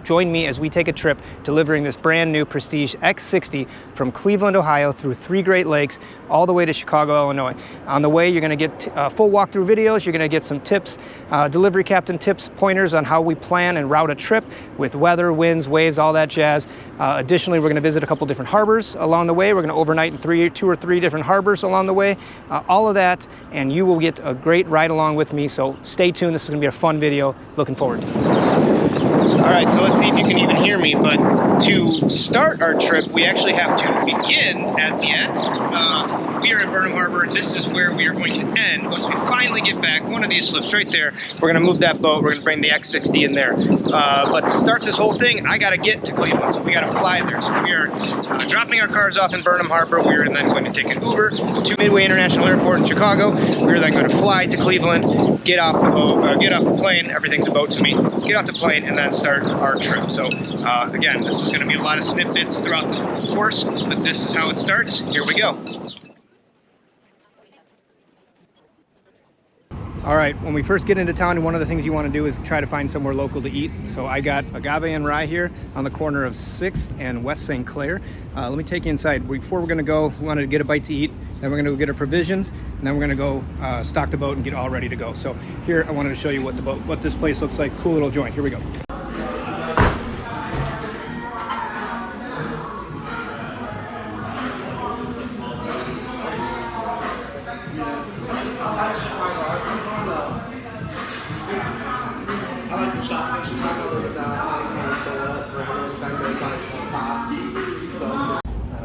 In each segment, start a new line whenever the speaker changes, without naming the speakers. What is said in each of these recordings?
join me as we take a trip delivering this brand new Prestige X60 from Cleveland, Ohio through 3 Great Lakes all the way to Chicago, Illinois. On the way, you're going to get full walkthrough videos. You're going to get some tips, delivery captain tips, pointers on how we plan and route a trip with weather, winds, waves, all that jazz. Additionally, we're going to visit a couple different harbors along the way. We're going to overnight in 2 or 3 different harbors along the way. All of that, and you will get a great ride along with me. So stay tuned. This is going to be a fun video. Looking forward to it. All right, so let's see if you can even hear me, but to start our trip, we actually have to begin at the end. We are in Burnham Harbor. This is where we are going to end. Once we finally get back, one of these slips right there, we're gonna move that boat, we're gonna bring the X60 in there. But to start this whole thing, I gotta get to Cleveland, so we gotta fly there. So we are dropping our cars off in Burnham Harbor. We are then going to take an Uber to Midway International Airport in Chicago. We are then going to fly to Cleveland, get off the boat, get off the plane, everything's a boat to me, get off the plane, and then start our trip. So again, this is gonna be a lot of snippets throughout the course, but this is how it starts. Here we go. All right, when we first get into town, one of the things you want to do is try to find somewhere local to eat. So I got agave and rye here on the corner of 6th and West St. Clair. Let me take you inside. Before we're gonna go, we wanted to get a bite to eat, then we're gonna go get our provisions, and then we're gonna go stock the boat and get all ready to go. So here, I wanted to show you what this place looks like. Cool little joint, here we go.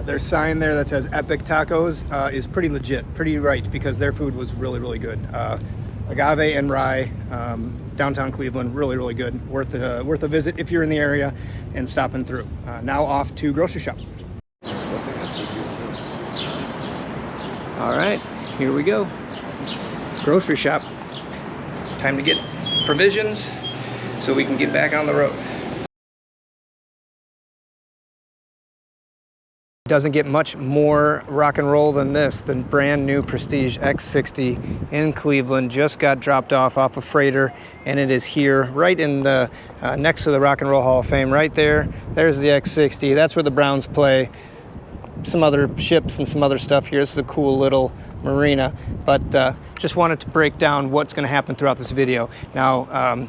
Their sign there that says Epic Tacos is pretty legit, pretty right, because their food was really, really good. Agave and rye, downtown Cleveland, really, really good. Worth a visit if you're in the area and stopping through. Now off to grocery shop. All right, here we go. Grocery shop. Time to get provisions so we can get back on the road. Doesn't get much more rock and roll than this. The brand new Prestige X60 in Cleveland just got dropped off a freighter, and it is here right in the next to the Rock and Roll Hall of Fame right there. There's the X60. That's where the Browns play. Some other ships and some other stuff here. This is a cool little marina, but just wanted to break down what's going to happen throughout this video. Now,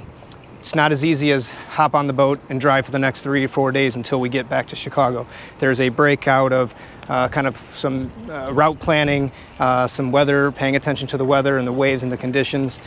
it's not as easy as hop on the boat and drive for the next 3 or 4 days until we get back to Chicago. There's a breakout of kind of some route planning, some weather, paying attention to the weather and the waves and the conditions.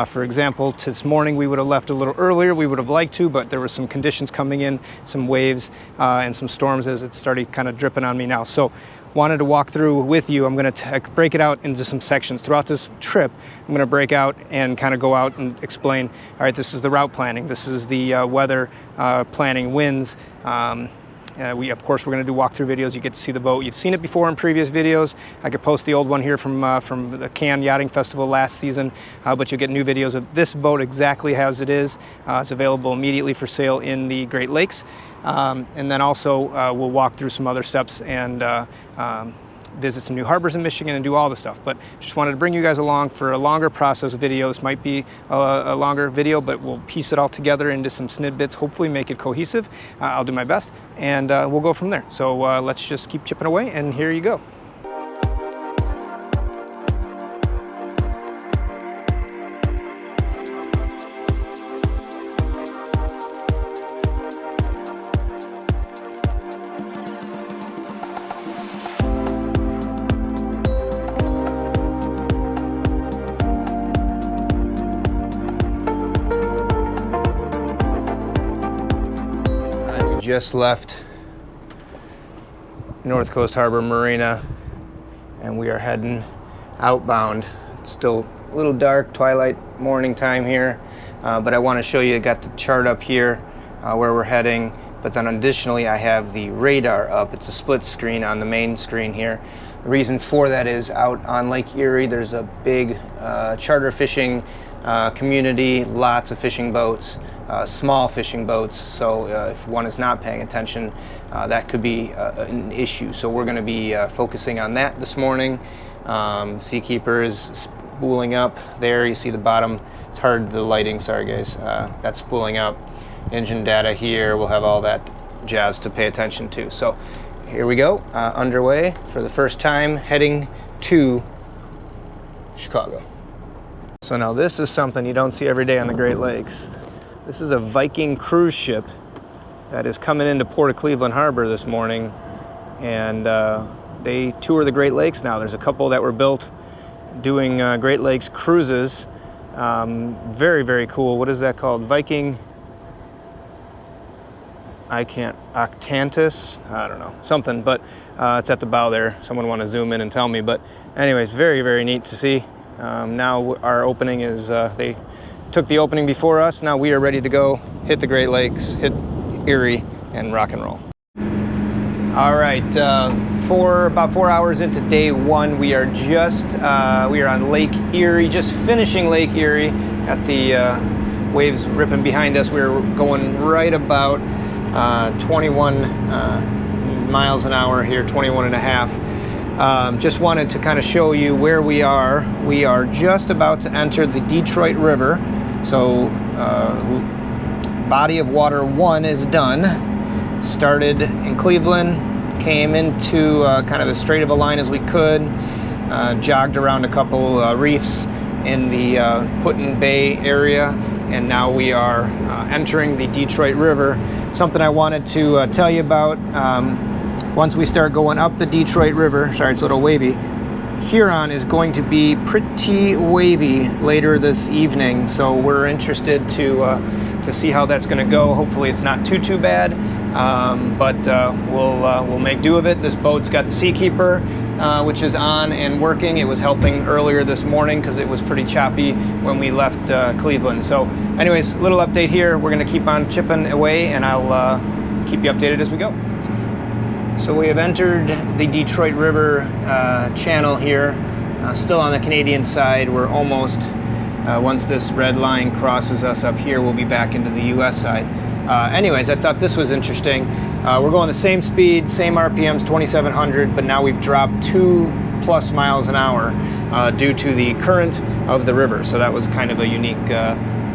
For example, this morning we would have left a little earlier. We would have liked to, but there were some conditions coming in, some waves and some storms as it started kind of dripping on me now. So wanted to walk through with you. I'm going to break it out into some sections. Throughout this trip, I'm going to break out and kind of go out and explain, all right, this is the route planning, this is the weather planning, winds. Of course, we're going to do walkthrough videos. You get to see the boat. You've seen it before in previous videos. I could post the old one here from the Cannes Yachting Festival last season, but you'll get new videos of this boat exactly as it is. It's available immediately for sale in the Great Lakes. And then also we'll walk through some other steps and visit some new harbors in Michigan and do all the stuff. But just wanted to bring you guys along for a longer process video. This might be a longer video, but we'll piece it all together into some snippets, hopefully make it cohesive. I'll do my best, and we'll go from there. So let's just keep chipping away, and here you go. Just left North Coast Harbor Marina, and we are heading outbound. It's still a little dark, twilight morning time here, but I want to show you, I got the chart up here where we're heading, but then additionally I have the radar up. It's a split screen on the main screen here. The reason for that is out on Lake Erie there's a big charter fishing community, lots of fishing boats, small fishing boats, so if one is not paying attention, that could be an issue. So we're going to be focusing on that this morning. Seakeeper is spooling up there. You see the bottom. It's hard, the lighting, sorry guys. That's spooling up. engine data here. We'll have all that jazz to pay attention to. So here we go, underway for the first time, heading to Chicago. So now this is something you don't see every day on the Great Lakes. This is a Viking cruise ship that is coming into Port of Cleveland Harbor this morning, and they tour the Great Lakes now. There's a couple that were built doing Great Lakes cruises. Very, very cool. What is that called? Viking, Octantis? I don't know, something, but it's at the bow there. Someone want to zoom in and tell me, but anyways, very, very neat to see. Now our opening is, they took the opening before us. Now we are ready to go hit the Great Lakes, hit Erie, and rock and roll. All right, about 4 hours into day one, we are we are on Lake Erie, just finishing Lake Erie. Got the waves ripping behind us. We're going right about 21 miles an hour here, 21 and a half. Just wanted to kind of show you where we are. We are just about to enter the Detroit River. So body of water 1 is done. Started in Cleveland, came into kind of as straight of a line as we could, jogged around a couple reefs in the Put-in Bay area, and now we are entering the Detroit River. Something I wanted to tell you about, once we start going up the Detroit River, sorry it's a little wavy, Huron is going to be pretty wavy later this evening, so we're interested to see how that's going to go. Hopefully it's not too bad, but we'll make do of it. This boat's got the Seakeeper, which is on and working. It was helping earlier this morning because it was pretty choppy when we left Cleveland. So anyways, little update here. We're going to keep on chipping away, and I'll keep you updated as we go. So we have entered the Detroit River channel here, still on the Canadian side. We're almost, once this red line crosses us up here, we'll be back into the US side. Anyways, I thought this was interesting. We're going the same speed, same RPMs, 2,700, but now we've dropped 2+ miles an hour due to the current of the river. So that was kind of a unique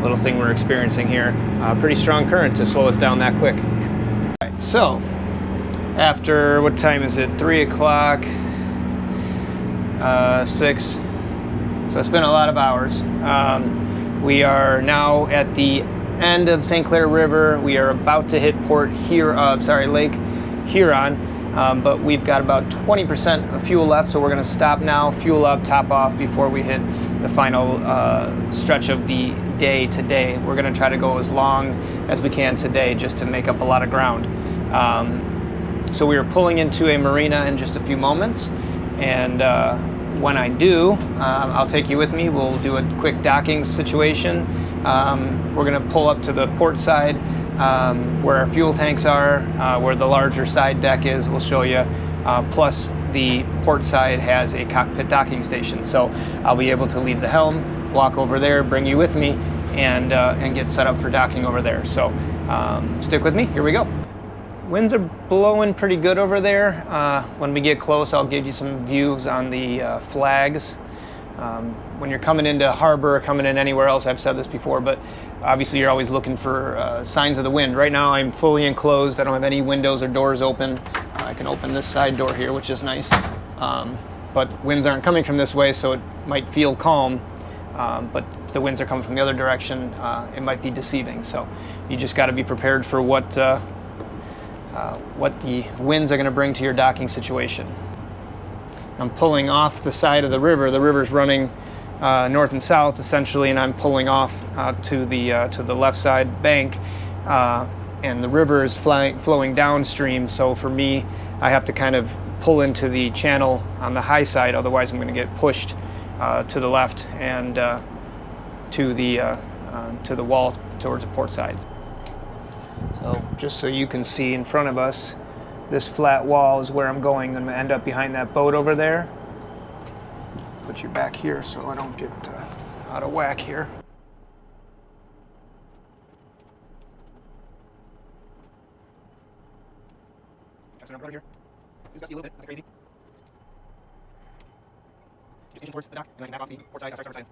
little thing we're experiencing here. Pretty strong current to slow us down that quick. All right, so after, what time is it? 3 o'clock, 6. So it's been a lot of hours. We are now at the end of St. Clair River. We are about to hit Lake Huron, but we've got about 20% of fuel left, so we're going to stop now, fuel up, top off before we hit the final stretch of the day today. We're going to try to go as long as we can today just to make up a lot of ground. So we are pulling into a marina in just a few moments, and when I do, I'll take you with me. We'll do a quick docking situation. We're going to pull up to the port side where our fuel tanks are, where the larger side deck is. We'll show you. Plus, the port side has a cockpit docking station, so I'll be able to leave the helm, walk over there, bring you with me, and get set up for docking over there. So stick with me. Here we go. Winds are blowing pretty good over there. When we get close, I'll give you some views on the flags. When you're coming into harbor or coming in anywhere else, I've said this before, but obviously you're always looking for signs of the wind. Right now I'm fully enclosed. I don't have any windows or doors open. I can open this side door here, which is nice. But winds aren't coming from this way, so it might feel calm. But if the winds are coming from the other direction, it might be deceiving. So you just got to be prepared for what the winds are going to bring to your docking situation. I'm pulling off the side of the river. The river's running north and south essentially, and I'm pulling off to the left side bank, and the river is flowing downstream. So for me, I have to kind of pull into the channel on the high side, otherwise I'm going to get pushed to the left and to the wall towards the port side. So just so you can see in front of us, this flat wall is where I'm going. I'm going to end up behind that boat over there. Put you back here so I don't get out of whack here. Over here. Just see a little bit, nothing crazy. Just inch towards the dock, and I can back off the port side, outside side.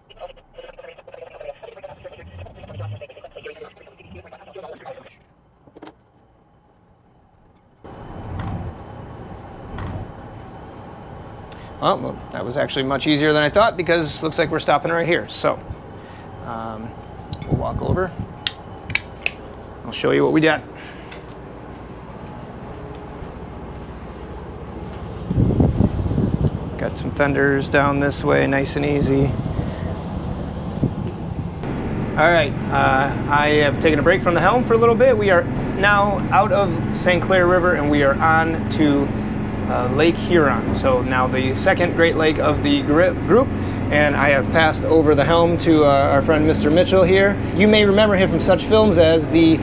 Well, that was actually much easier than I thought because it looks like we're stopping right here. So we'll walk over. I'll show you what we got. Got some fenders down this way, nice and easy. All right, I have taken a break from the helm for a little bit. We are now out of St. Clair River and we are on to Lake Huron. So now the second Great Lake of the group, and I have passed over the helm to our friend Mr. Mitchell here. You may remember him from such films as the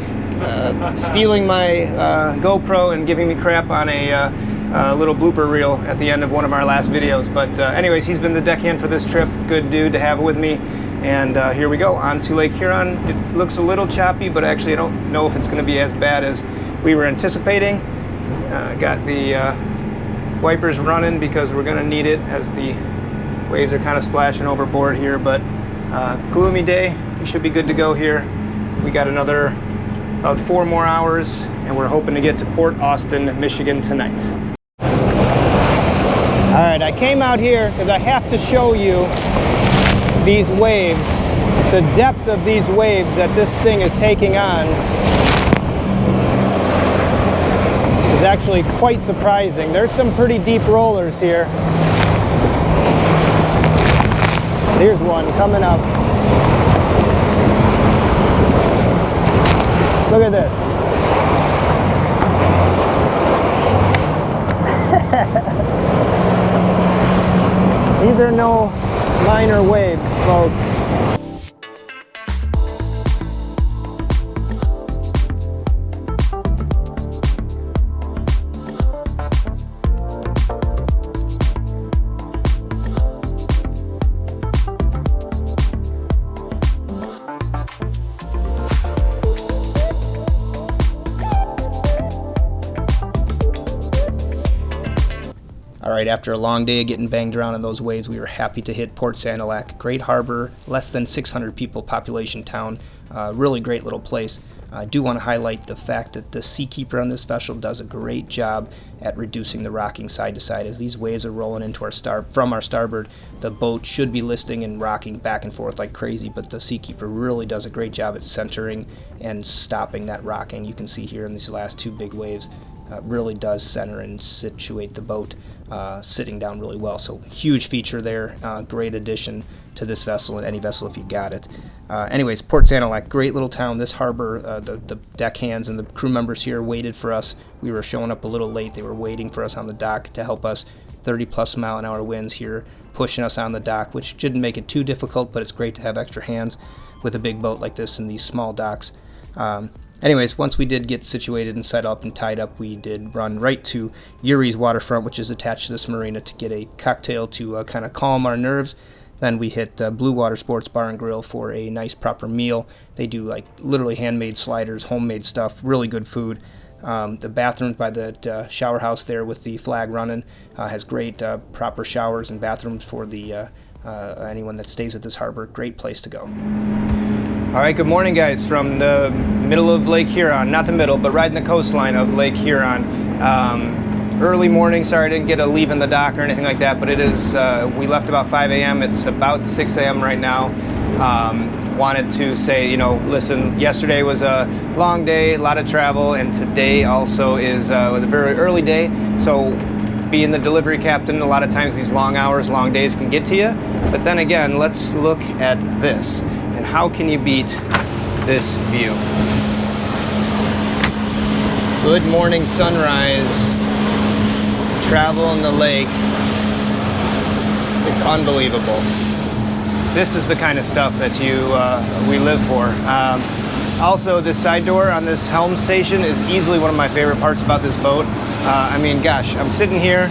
stealing my GoPro and giving me crap on a little blooper reel at the end of one of our last videos. But anyways, he's been the deckhand for this trip. Good dude to have with me. And here we go, on to Lake Huron. It looks a little choppy, but actually I don't know if it's going to be as bad as we were anticipating. Got the wipers running because we're going to need it as the waves are kind of splashing overboard here. But gloomy day, we should be good to go here. We got another about 4 more hours, and we're hoping to get to Port Austin, Michigan tonight. All right, I came out here because I have to show you these waves, the depth of these waves that this thing is taking on is actually quite surprising. There's some pretty deep rollers here. Here's one coming up. Look at this. These are no minor waves, folks. All right, after a long day of getting banged around in those waves, we were happy to hit Port Sanilac. Great harbor, less than 600 people population town, really great little place. I do want to highlight the fact that the seakeeper on this vessel does a great job at reducing the rocking side to side. As these waves are rolling into our from our starboard, the boat should be listing and rocking back and forth like crazy, but the seakeeper really does a great job at centering and stopping that rocking. You can see here in these last 2 big waves, really does center and situate the boat sitting down really well. So huge feature there, great addition to this vessel and any vessel if you got it. Anyways, Port Sanilac, great little town. This harbor, the deckhands and the crew members here waited for us. We were showing up a little late. They were waiting for us on the dock to help us. 30-plus-mile-an-hour winds here pushing us on the dock, which didn't make it too difficult, but it's great to have extra hands with a big boat like this in these small docks. Anyways, once we did get situated and set up and tied up, we did run right to Urie's waterfront, which is attached to this marina, to get a cocktail to kind of calm our nerves. Then we hit Blue Water Sports Bar and Grill for a nice proper meal. They do like literally handmade sliders, homemade stuff, really good food. The bathrooms by the shower house there with the flag running has great proper showers and bathrooms for the anyone that stays at this harbor. Great place to go. All right, good morning, guys, from the middle of Lake Huron. Not the middle, but riding the coastline of Lake Huron. Early morning, sorry I didn't get a leave in the dock or anything like that, but it is, we left about 5 a.m. It's about 6 a.m. right now. Wanted to say, you know, listen, yesterday was a long day, a lot of travel, and today also was a very early day. So being the delivery captain, a lot of times these long hours, long days can get to you. But then again, let's look at this. And how can you beat this view? Good morning sunrise, travel in the lake. It's unbelievable. This is the kind of stuff that we live for. Also, this side door on this helm station is easily one of my favorite parts about this boat. I mean, gosh, I'm sitting here,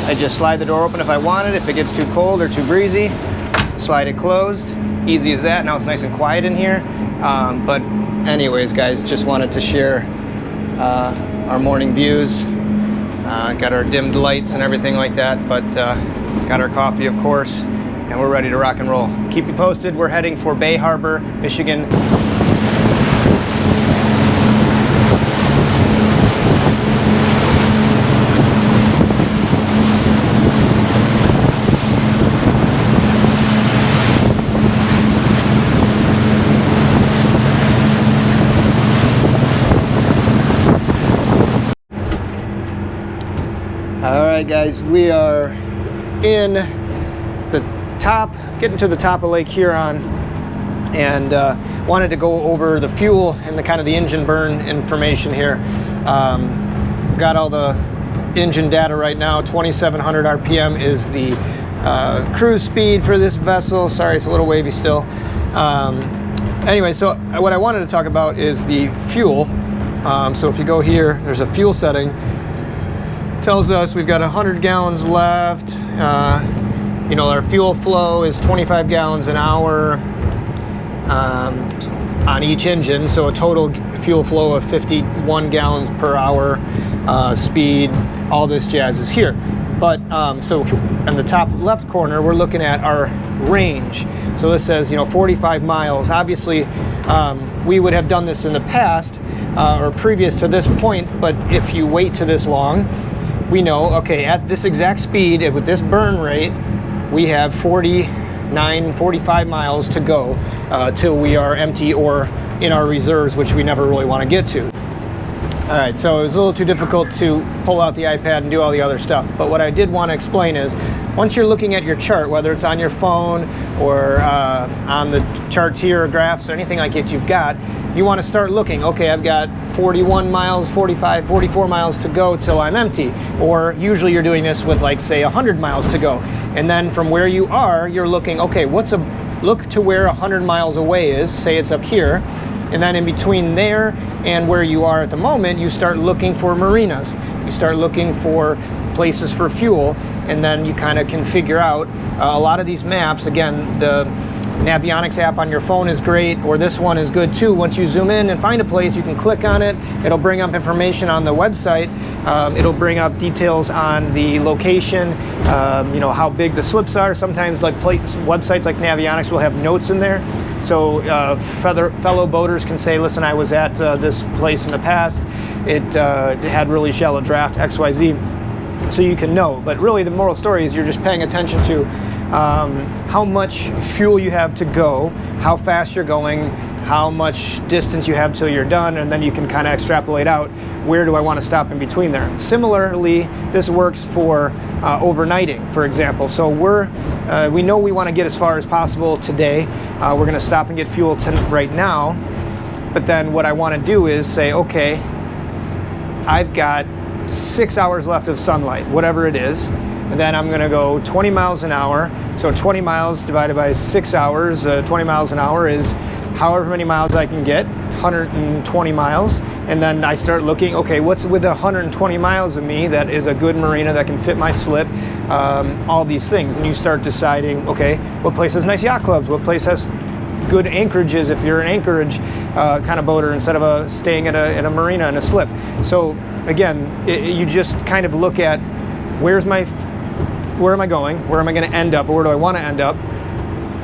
I just slide the door open if I want it. If it gets too cold or too breezy, slide it closed. Easy as that. Now it's nice and quiet in here. But anyways, guys, just wanted to share our morning views. Got our dimmed lights and everything like that, but got our coffee, of course, and we're ready to rock and roll. Keep you posted. We're heading for Bay Harbor, Michigan. right, guys, we are in the top, getting to the top of Lake Huron, and wanted to go over the fuel and the kind of the engine burn information here. Got all the engine data right now. 2,700 RPM is the cruise speed for this vessel. Sorry, it's a little wavy still. Anyway, so what I wanted to talk about is the fuel. So if you go here, there's a fuel setting. Tells us we've got 100 gallons left. You know, our fuel flow is 25 gallons an hour on each engine, so a total fuel flow of 51 gallons per hour. Speed, all this jazz is here. But so in the top left corner, we're looking at our range. So this says, you know, 45 miles. Obviously, we would have done this in the past or previous to this point, but if you wait to this long, we know, okay, at this exact speed, with this burn rate, we have 45 miles to go till we are empty or in our reserves, which we never really want to get to. All right, so it was a little too difficult to pull out the iPad and do all the other stuff. But what I did want to explain is, once you're looking at your chart, whether it's on your phone or on the charts here or graphs or anything like it you've got, you want to start looking, okay, I've got 41 miles, 45, 44 miles to go till I'm empty. Or usually you're doing this with, like, say 100 miles to go. And then from where you are, you're looking, okay, look to where 100 miles away is, say it's up here. And then in between there and where you are at the moment, you start looking for marinas. You start looking for places for fuel, and then you kind of can figure out a lot of these maps. Again, the Navionics app on your phone is great, or this one is good too. Once you zoom in and find a place, you can click on it. It'll bring up information on the website. It'll bring up details on the location, you know, how big the slips are. Sometimes, like websites like Navionics will have notes in there. So fellow boaters can say, listen, I was at this place in the past. It had really shallow draft, XYZ. So you can know. But really the moral story is you're just paying attention to how much fuel you have to go, how fast you're going, how much distance you have till you're done, and then you can kind of extrapolate out, where do I want to stop in between there. Similarly, this works for overnighting, for example. So we know we want to get as far as possible today. We're going to stop and get fuel right now. But then what I want to do is say, okay, I've got 6 hours left of sunlight, whatever it is. And then I'm going to go 20 miles an hour. So 20 miles divided by 6 hours, 20 miles an hour is however many miles I can get, 120 miles. And then I start looking, okay, what's within 120 miles of me that is a good marina that can fit my slip, all these things. And you start deciding, okay, what place has nice yacht clubs? What place has good anchorages if you're an anchorage kind of boater instead of staying at a marina and a slip. So again, you just kind of look at where am I going? Where am I going to end up? Or where do I want to end up?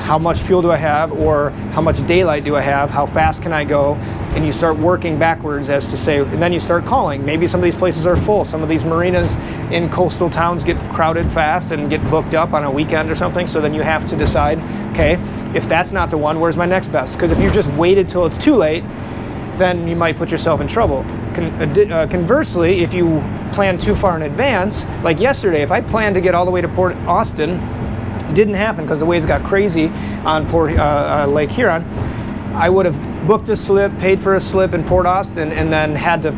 How much fuel do I have? Or how much daylight do I have? How fast can I go? And you start working backwards as to say, and then you start calling. Maybe some of these places are full. Some of these marinas in coastal towns get crowded fast and get booked up on a weekend or something. So then you have to decide, okay, if that's not the one, where's my next best? Because if you just waited till it's too late, then you might put yourself in trouble. Conversely, if you plan too far in advance, like yesterday, if I planned to get all the way to Port Austin, it didn't happen because the waves got crazy on Lake Huron. I would have booked a slip, paid for a slip in Port Austin, and then had to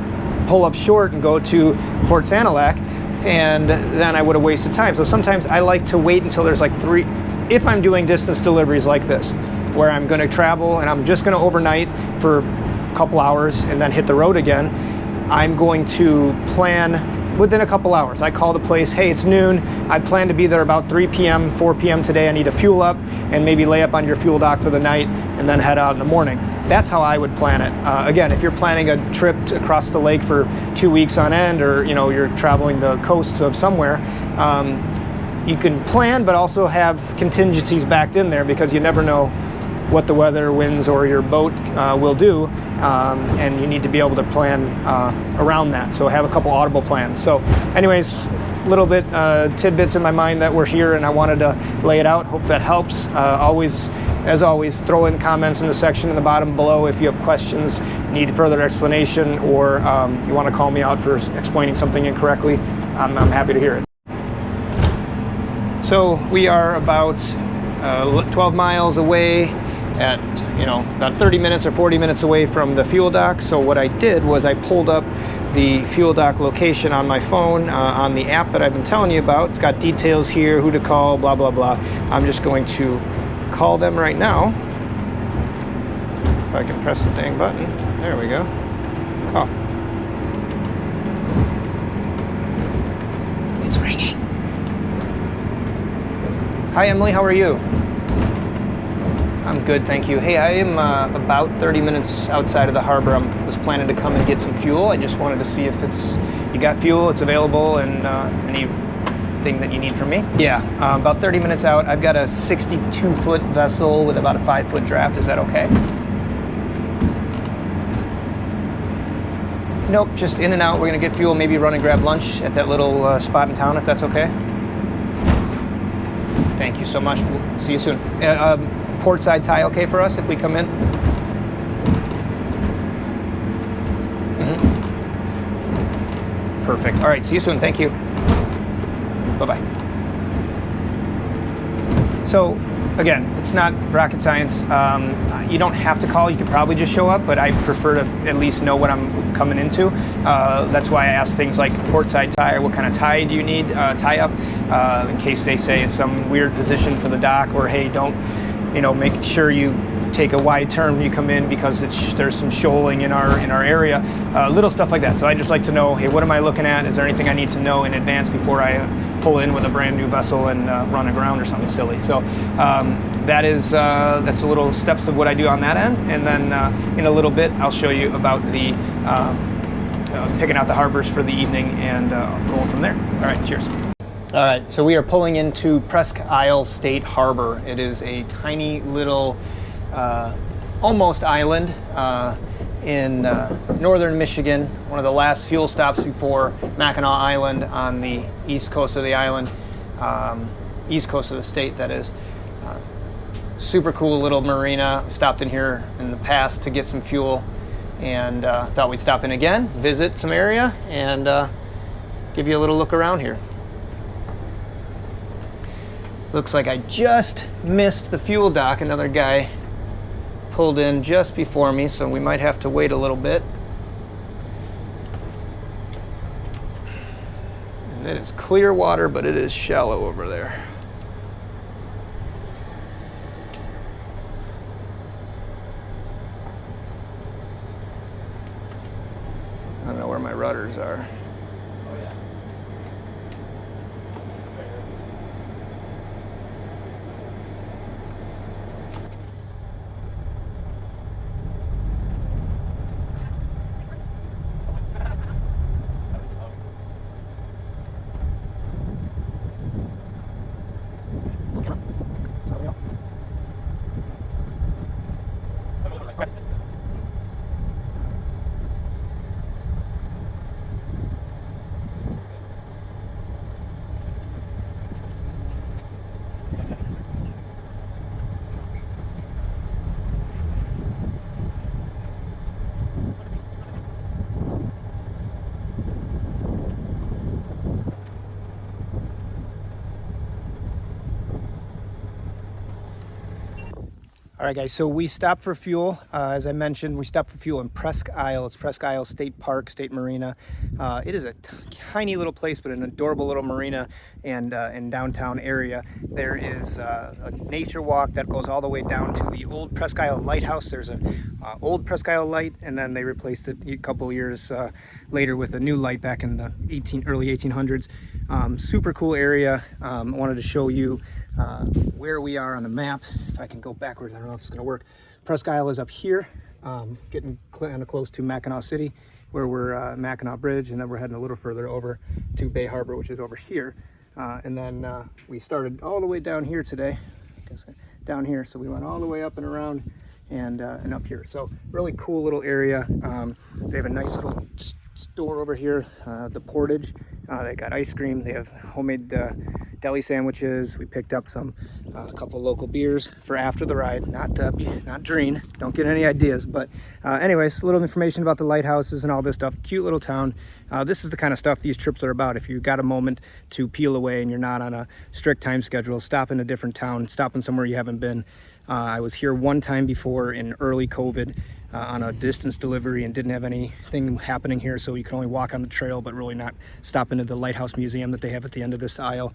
pull up short and go to Port Sanilac, and then I would have wasted time. So sometimes I like to wait until there's like three, if I'm doing distance deliveries like this, where I'm going to travel and I'm just going to overnight for a couple hours and then hit the road again, I'm going to plan within a couple hours. I call the place, hey, it's noon. I plan to be there about 3 p.m., 4 p.m. today. I need to fuel up and maybe lay up on your fuel dock for the night and then head out in the morning. That's how I would plan it. Again, if you're planning a trip across the lake for 2 weeks on end, or you're traveling the coasts of somewhere, you can plan but also have contingencies backed in there, because you never know what the weather, winds, or your boat will do, and you need to be able to plan around that. So have a couple audible plans. So anyways, little bit tidbits in my mind that were here, and I wanted to lay it out. Hope that helps. As always, throw in comments in the section in the bottom below if you have questions, need further explanation, or you want to call me out for explaining something incorrectly. I'm happy to hear it. So we are about 12 miles away at, about 30 minutes or 40 minutes away from the fuel dock. So what I did was I pulled up the fuel dock location on my phone on the app that I've been telling you about. It's got details here, who to call, blah, blah, blah. I'm just going to call them right now. If I can press the dang button. There we go. Call. It's ringing. Hi, Emily, how are you? I'm good, thank you. Hey, I am about 30 minutes outside of the harbor. I was planning to come and get some fuel. I just wanted to see if you got fuel, it's available, and anything that you need from me. Yeah, about 30 minutes out. I've got a 62-foot vessel with about a 5-foot draft. Is that okay? Nope, just in and out. We're gonna get fuel, maybe run and grab lunch at that little spot in town, if that's okay. Thank you so much. We'll see you soon. Port side tie okay for us if we come in? Perfect. All right, see you soon. Thank you. Bye-bye. So, again, it's not rocket science. You don't have to call. You could probably just show up, but I prefer to at least know what I'm coming into. That's why I ask things like port side tie, or what kind of tie do you need, tie up, in case they say it's some weird position for the dock, or hey, don't, make sure you take a wide turn when you come in because there's some shoaling in our area, little stuff like that. So I just like to know, hey, what am I looking at? Is there anything I need to know in advance before I pull in with a brand new vessel and run aground or something silly? So that's the little steps of what I do on that end. And then in a little bit, I'll show you about the picking out the harbors for the evening and going from there. All right, cheers. All right, so we are pulling into Presque Isle State Harbor. It is a tiny little, almost island in northern Michigan, one of the last fuel stops before Mackinac Island on the east coast of the island, east coast of the state, that is. Super cool little marina. Stopped in here in the past to get some fuel, and thought we'd stop in again, visit some area, and give you a little look around here. Looks like I just missed the fuel dock. Another guy pulled in just before me, so we might have to wait a little bit. And it is clear water, but it is shallow over there. I don't know where my rudders are. All right, guys, so we stopped for fuel. As I mentioned, we stopped for fuel in Presque Isle. It's Presque Isle State Park, State Marina. It is a tiny little place, but an adorable little marina and in downtown area. There is a nature walk that goes all the way down to the old Presque Isle Lighthouse. There's an old Presque Isle light, and then they replaced it a couple years later with a new light back in the early 1800s. Super cool area. I wanted to show you where we are on the map. If I can go backwards, I don't know if it's going to work. Presque Isle is up here, getting kind of close to Mackinac City, where we're at Mackinac Bridge, and then we're heading a little further over to Bay Harbor, which is over here. And then we started all the way down here today, down here. So we went all the way up and around and up here. So really cool little area. They have a nice little store over here, the Portage. They got ice cream. They have homemade deli sandwiches. We picked up a couple local beers for after the ride. Not Dreen. Don't get any ideas. But anyways, a little information about the lighthouses and all this stuff. Cute little town. This is the kind of stuff these trips are about. If you got a moment to peel away and you're not on a strict time schedule, stop in a different town, stop in somewhere you haven't been. I was here one time before in early COVID on a distance delivery and didn't have anything happening here, so you can only walk on the trail but really not stop into the Lighthouse Museum that they have at the end of this aisle.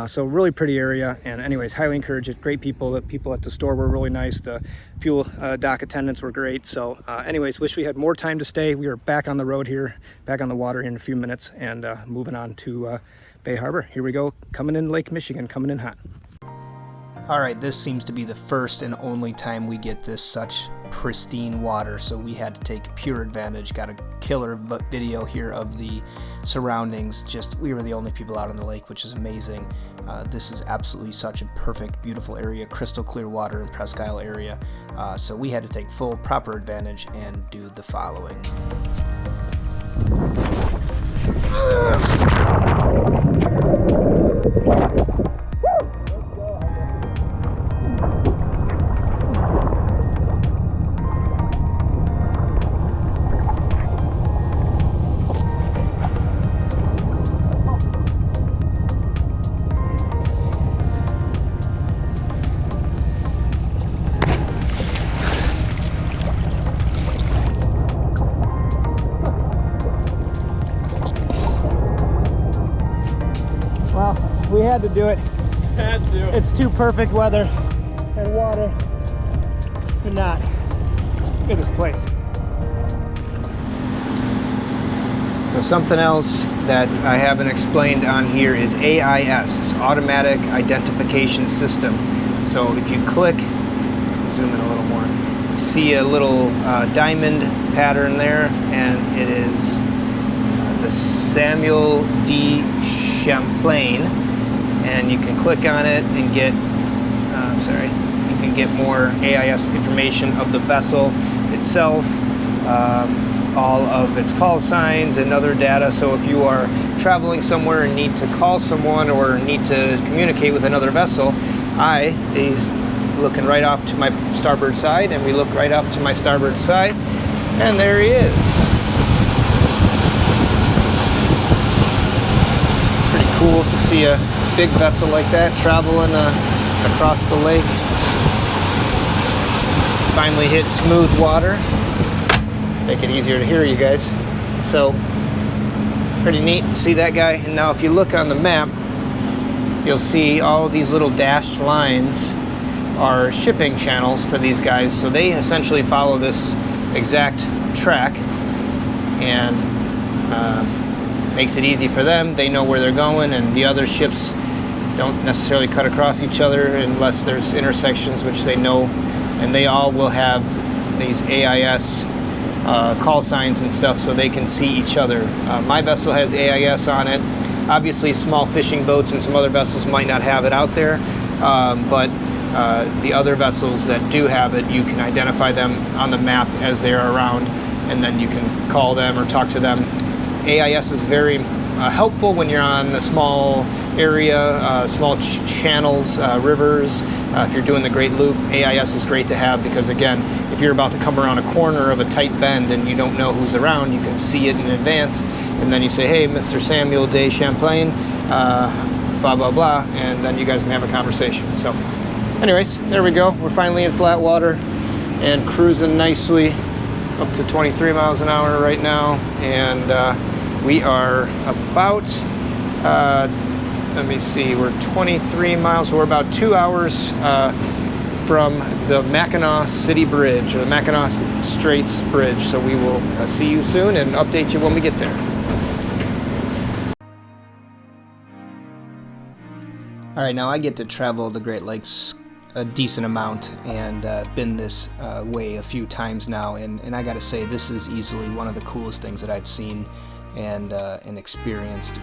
So really pretty area, and anyways, highly encourage it. Great people. The people at the store were really nice. The fuel dock attendants were great. So anyways, wish we had more time to stay. We are back on the road here, back on the water in a few minutes, and moving on to Bay Harbor. Here we go, coming in Lake Michigan, coming in hot. All right, this seems to be the first and only time we get this such pristine water, so we had to take pure advantage. Got a killer video here of the surroundings. We were the only people out on the lake, which is amazing. This is absolutely such a perfect, beautiful area, crystal clear water in Presque area. So we had to take full, proper advantage and do the following. We had to do it.
Had to.
It's too perfect weather and water to not. Look at this place. So something else that I haven't explained on here is AIS, Automatic Identification System. So if you click, zoom in a little more, you see a little diamond pattern there, and it is the Samuel D. Champlain. And you can click on it and get, you can get more AIS information of the vessel itself, all of its call signs and other data. So if you are traveling somewhere and need to call someone or need to communicate with another vessel, he's looking right off to my starboard side, and we look right off to my starboard side, and there he is. Pretty cool to see a big vessel like that traveling across the lake. Finally hit smooth water. Make it easier to hear you guys. So pretty neat to see that guy. And now if you look on the map, you'll see all these little dashed lines are shipping channels for these guys. So they essentially follow this exact track, and makes it easy for them. They know where they're going, and the other ships don't necessarily cut across each other unless there's intersections, which they know, and they all will have these AIS call signs and stuff so they can see each other. My vessel has AIS on it. Obviously small fishing boats and some other vessels might not have it out there, but the other vessels that do have it, you can identify them on the map as they are around, and then you can call them or talk to them. AIS is very helpful when you're on a small area, small channels, rivers. If you're doing the Great Loop, AIS is great to have because, again, if you're about to come around a corner of a tight bend and you don't know who's around, you can see it in advance, and then you say, hey, Mr. Samuel de Champlain, blah, blah, blah, and then you guys can have a conversation. So anyways, there we go. We're finally in flat water and cruising nicely up to 23 miles an hour right now, and we are about, let me see, we're 23 miles, so we're about 2 hours from the Mackinac City Bridge, or the Mackinac Straits Bridge. So we will see you soon and update you when we get there. All right, now I get to travel the Great Lakes a decent amount, and been this way a few times now, and I gotta say, this is easily one of the coolest things that I've seen and experienced.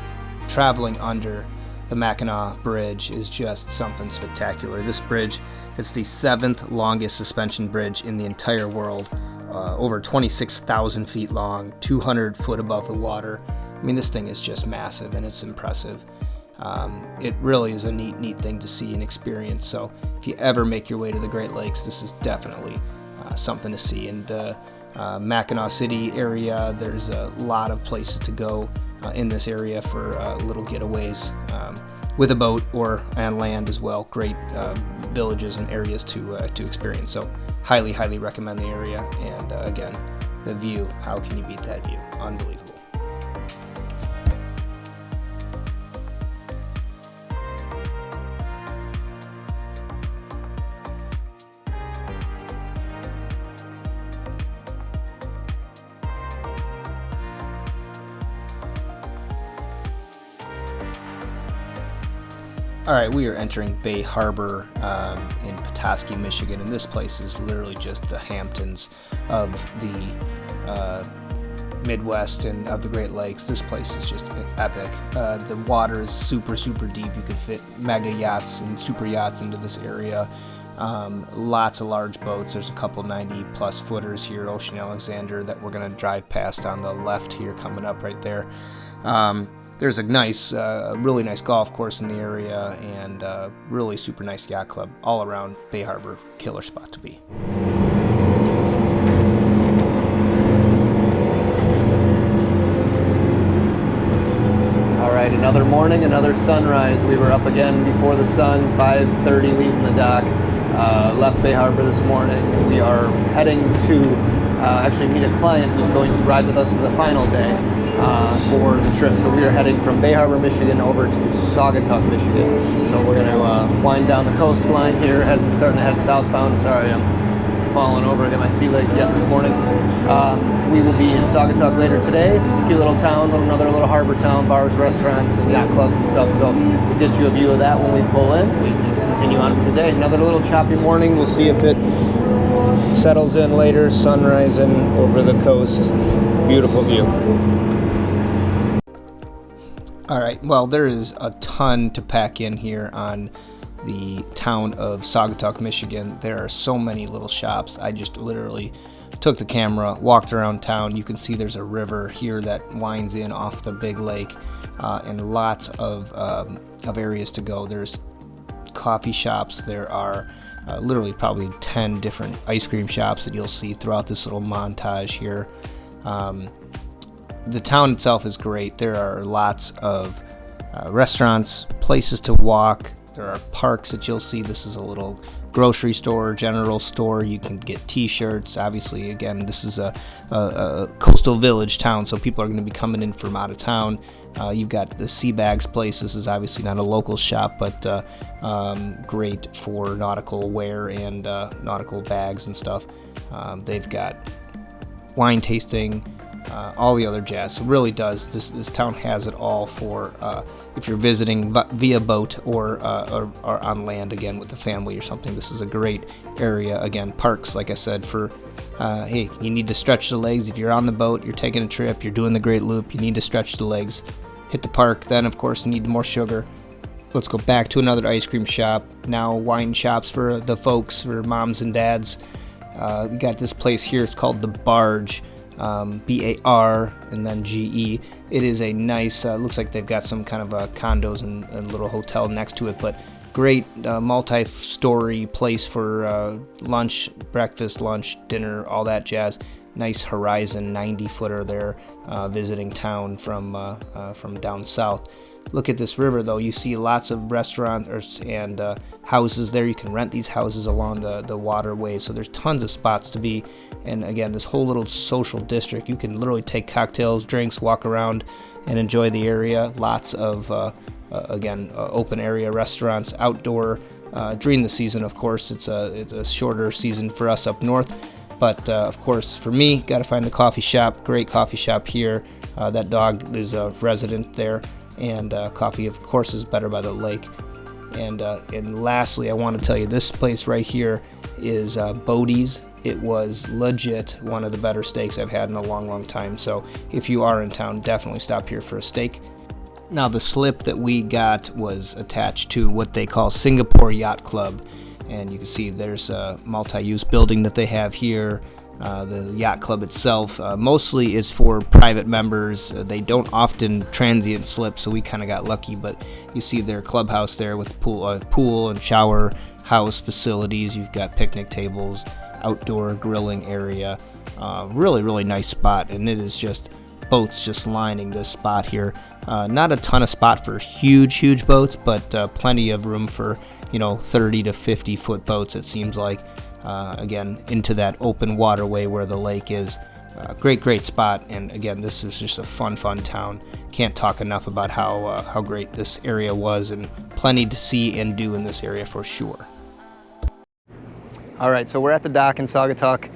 Traveling under the Mackinac Bridge is just something spectacular. This bridge, it's the 7th longest suspension bridge in the entire world, over 26,000 feet long, 200 foot above the water. I mean, this thing is just massive and it's impressive. It really is a neat thing to see and experience. So if you ever make your way to the Great Lakes, this is definitely something to see. And Mackinac City area, there's a lot of places to go in this area for little getaways with a boat or on land as well. Great villages and areas to experience. So highly recommend the area. And again, the view, how can you beat that view? Unbelievable. All right, we are entering Bay Harbor in Petoskey, Michigan, and this place is literally just the Hamptons of the Midwest and of the Great Lakes. This place is just epic. The water is super deep. You could fit mega yachts and super yachts into this area. Lots of large boats. There's a couple 90-plus footers here, Ocean Alexander, that we're going to drive past on the left here, coming up right there. There's a nice, really nice golf course in the area, and really super nice yacht club. All around, Bay Harbor, killer spot to be.
All right, another morning, another sunrise. We were up again before the sun, 5:30, leaving the dock. Left Bay Harbor this morning. We are heading to actually meet a client who's going to ride with us for the final day for the trip. So we are heading from Bay Harbor, Michigan over to Saugatuck, Michigan. So we're going to wind down the coastline here, starting to head southbound. Sorry, I'm falling over. I got my sea legs yet this morning. We will be in Saugatuck later today. It's a cute little town, another little harbor town, bars, restaurants, and yacht clubs and stuff. So we'll get you a view of that when we pull in. We can continue on for the day. Another little choppy morning. We'll see if it settles in later. Sun rising over the coast. Beautiful view.
All right, well, there is a ton to pack in here on the town of Saugatuck, Michigan. There are so many little shops. I just literally took the camera, walked around town. You can see there's a river here that winds in off the big lake, and lots of areas to go. There's coffee shops. There are literally probably 10 different ice cream shops that you'll see throughout this little montage here. The town itself is great. There are lots of restaurants, places to walk. There are parks that you'll see. This is a little grocery store, general store. You can get t-shirts. Obviously, again, this is a coastal village town, so people are going to be coming in from out of town. You've got the Sea Bags place. This is obviously not a local shop, but great for nautical wear and nautical bags and stuff. They've got wine tasting, all the other jazz. So it really does. This town has it all for if you're visiting via boat or on land, again, with the family or something. This is a great area. Again, parks, like I said, for hey, you need to stretch the legs. If you're on the boat, you're taking a trip, you're doing the Great Loop, you need to stretch the legs. Hit the park. Then, of course, you need more sugar. Let's go back to another ice cream shop. Now wine shops for the folks, for moms and dads. We got this place here. It's called The Barge. B-A-R and then G-E. It is a nice, looks like they've got some kind of condos and little hotel next to it, but great multi-story place for lunch, breakfast, lunch, dinner, all that jazz. Nice horizon 90-footer there, visiting town from down south. Look at this river, though. You see lots of restaurants and houses there. You can rent these houses along the waterway, so there's tons of spots to be. And again, this whole little social district, you can literally take cocktails, drinks, walk around, and enjoy the area. Lots of, open area restaurants, outdoor. During the season, of course, it's a shorter season for us up north. But, of course, for me, got to find the coffee shop. Great coffee shop here. That dog is a resident there. And coffee, of course, is better by the lake. And lastly, I want to tell you, this place right here is Bodie's. It was legit one of the better steaks I've had in a long time. So if you are in town, definitely stop here for a steak. Now, the slip that we got was attached to what they call Singapore Yacht Club. And you can see there's a multi-use building that they have here. the yacht club itself mostly is for private members. They don't often transient slip, so we kind of got lucky. But you see their clubhouse there with pool and shower house facilities. You've got picnic tables, outdoor grilling area. Really nice spot, and it is just boats just lining this spot here. Not a ton of spot for huge boats, but plenty of room for 30 to 50 foot boats, it seems like. Again, into that open waterway where the lake is. Great spot, and again, this is just a fun town. Can't talk enough about how great this area was, and plenty to see and do in this area for sure. All right, so we're at the dock in Saugatuck.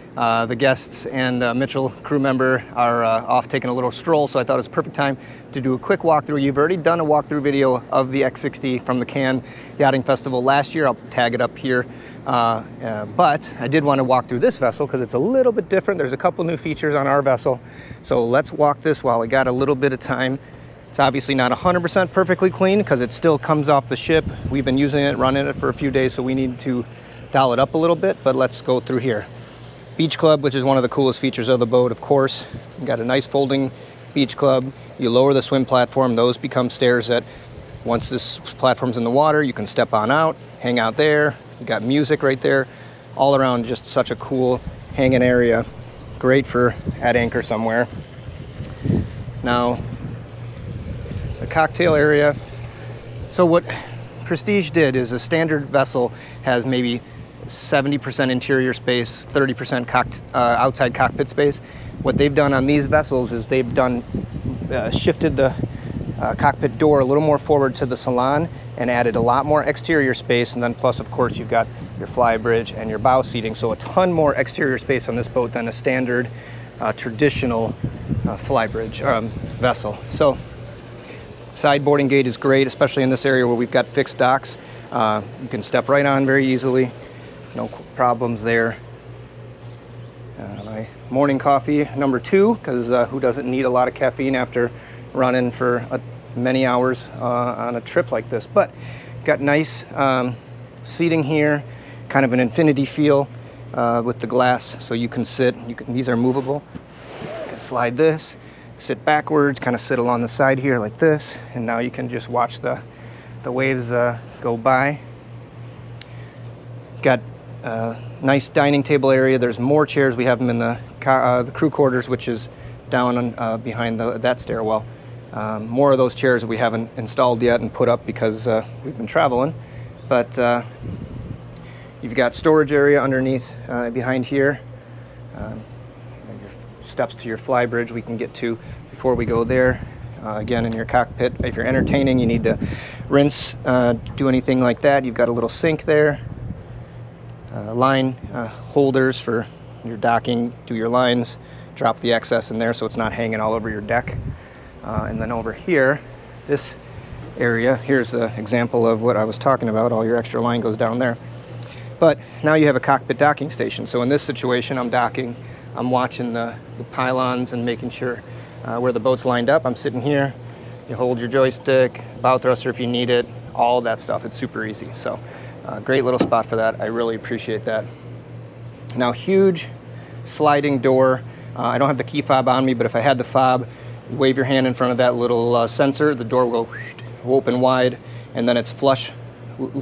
The guests and Mitchell, crew member, are off taking a little stroll, so I thought it was a perfect time to do a quick walkthrough. You've already done a walkthrough video of the X60 from the Cannes Yachting Festival last year. I'll tag it up here. But I did want to walk through this vessel because it's a little bit different. There's a couple new features on our vessel. So let's walk this while we got a little bit of time. It's obviously not 100% perfectly clean because it still comes off the ship. We've been using it, running it for a few days, so we need to dial it up a little bit, but let's go through here. Beach club, which is one of the coolest features of the boat, of course. You got a nice folding beach club. You lower the swim platform. Those become stairs that once this platform's in the water, you can step on out, hang out there. You got music right there. All around, just such a cool hanging area. Great for at anchor somewhere. Now, the cocktail area. So what Prestige did is a standard vessel has maybe 70% interior space, 30% outside cockpit space. What they've done on these vessels is they've shifted the cockpit door a little more forward to the salon and added a lot more exterior space, and then plus of course you've got your fly bridge and your bow seating, so a ton more exterior space on this boat than a standard traditional fly bridge vessel. So side boarding gate is great, especially in this area where we've got fixed docks. You can step right on very easily, no problems there. My morning coffee number 2, because who doesn't need a lot of caffeine after running for many hours on a trip like this. But got nice seating here, kind of an infinity feel with the glass, so you can sit. These are movable. You can slide this, sit backwards, kind of sit along the side here like this, and now you can just watch the waves go by. Got a nice dining table area. There's more chairs. We have them in the crew quarters, which is down behind that stairwell. More of those chairs we haven't installed yet and put up because we've been traveling. But you've got storage area underneath behind here. Your steps to your fly bridge we can get to before we go there. Again, in your cockpit, if you're entertaining, you need to rinse, do anything like that. You've got a little sink there. Line holders for your docking, do your lines, drop the excess in there so it's not hanging all over your deck. And then over here, this area, here's the example of what I was talking about. All your extra line goes down there. But now you have a cockpit docking station. So in this situation, I'm docking, I'm watching the pylons and making sure where the boat's lined up. I'm sitting here, you hold your joystick, bow thruster if you need it, all that stuff. It's super easy. So great little spot for that. I really appreciate that. Now, huge sliding door. I don't have the key fob on me, but if I had the fob, you wave your hand in front of that little sensor, the door will open wide, and then it's flush